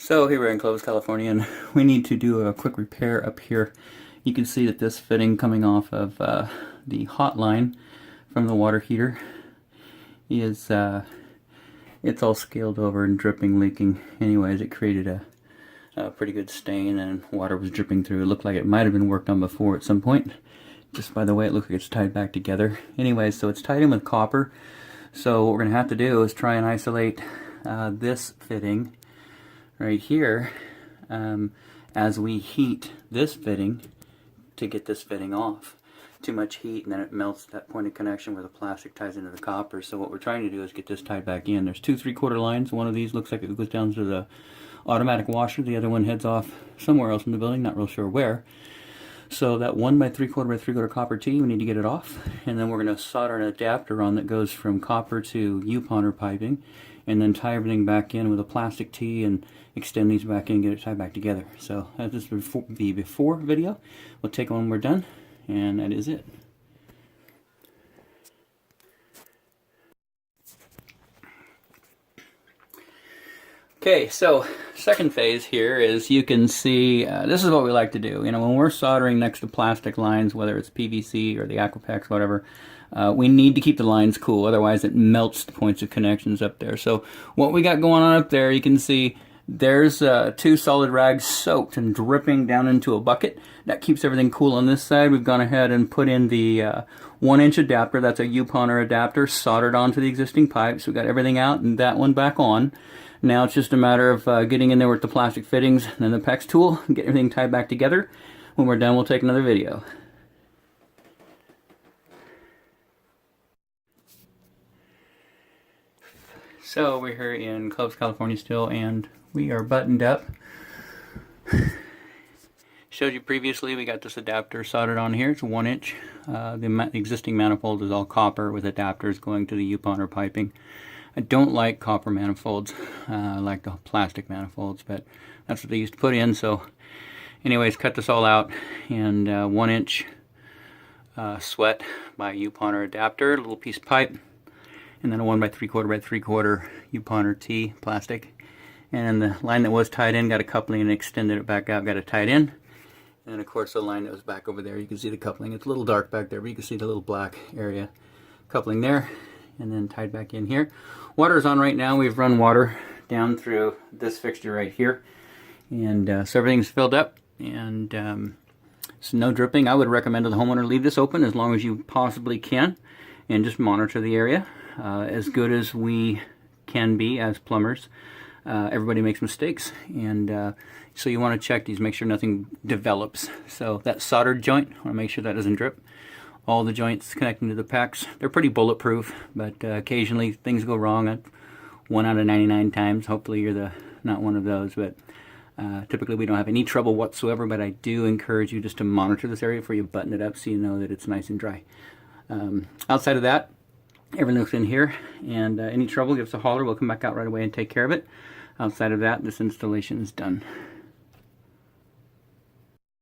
So here we're in Clovis, California, and we need to do a quick repair up here. You can see that this fitting coming off of the hot line from the water heater is it's all scaled over and dripping, leaking. Anyways, it created a pretty good stain, and water was dripping through. It looked like it might have been worked on before at some point. Just by the way, it looks like it's tied back together. Anyways, so it's tied in with copper. So what we're going to have to do is try and isolate this fitting right here as we heat this fitting to get this fitting off. Too much heat and then it melts that point of connection where the plastic ties into the copper. So what we're trying to do is get this tied back in. There's 2 3/4 lines. One of these looks like it goes down to the automatic washer. The other one heads off somewhere else in the building, not real sure where. So that 1 by 3/4 by 3/4 copper T, we need to get it off, and then we're going to solder an adapter on that goes from copper to Uponor piping, and then tie everything back in with a plastic T and extend these back in and get it tied back together. So this is the before video. We'll take it when we're done, and that is it. Okay, so second phase here is you can see, this is what we like to do. You know, when we're soldering next to plastic lines, whether it's PVC or the PEX, whatever, we need to keep the lines cool, otherwise it melts the points of connections up there. So what we got going on up there, you can see there's 2 solid rags soaked and dripping down into a bucket. That keeps everything cool on this side. We've gone ahead and put in the 1-inch adapter. That's a Uponor adapter soldered onto the existing pipes. We got everything out and that one back on. Now it's just a matter of getting in there with the plastic fittings and then the PEX tool and get everything tied back together. When we're done, we'll take another video. So we're here in Clovis, California still, and we are buttoned up. Showed you previously we got this adapter soldered on here. It's 1-inch. The existing manifold is all copper with adapters going to the Uponor piping. I don't like copper manifolds. I like the plastic manifolds, but that's what they used to put in. So anyways, cut this all out, and 1-inch sweat by Uponor adapter, a little piece of pipe, and then a 1 by 3/4 by 3/4 Uponor T plastic. And the line that was tied in got a coupling and extended it back out, got it tied in. And of course the line that was back over there, you can see the coupling. It's a little dark back there, but you can see the little black area coupling there, and then tied back in here. Water is on right now. We've run water down through this fixture right here, and so everything's filled up, and so no dripping. I would recommend to the homeowner leave this open as long as you possibly can and just monitor the area. As good as we can be as plumbers, everybody makes mistakes, and so you want to check these, make sure nothing develops. So that soldered joint, I want to make sure that doesn't drip. All the joints connecting to the PEX, they're pretty bulletproof, but occasionally things go wrong. 1 out of 99 times. Hopefully you're not one of those, but typically we don't have any trouble whatsoever. But I do encourage you just to monitor this area before you button it up so you know that it's nice and dry. Outside of that, everything looks in here, and any trouble, give us a holler. We'll come back out right away and take care of it. Outside of that, this installation is done.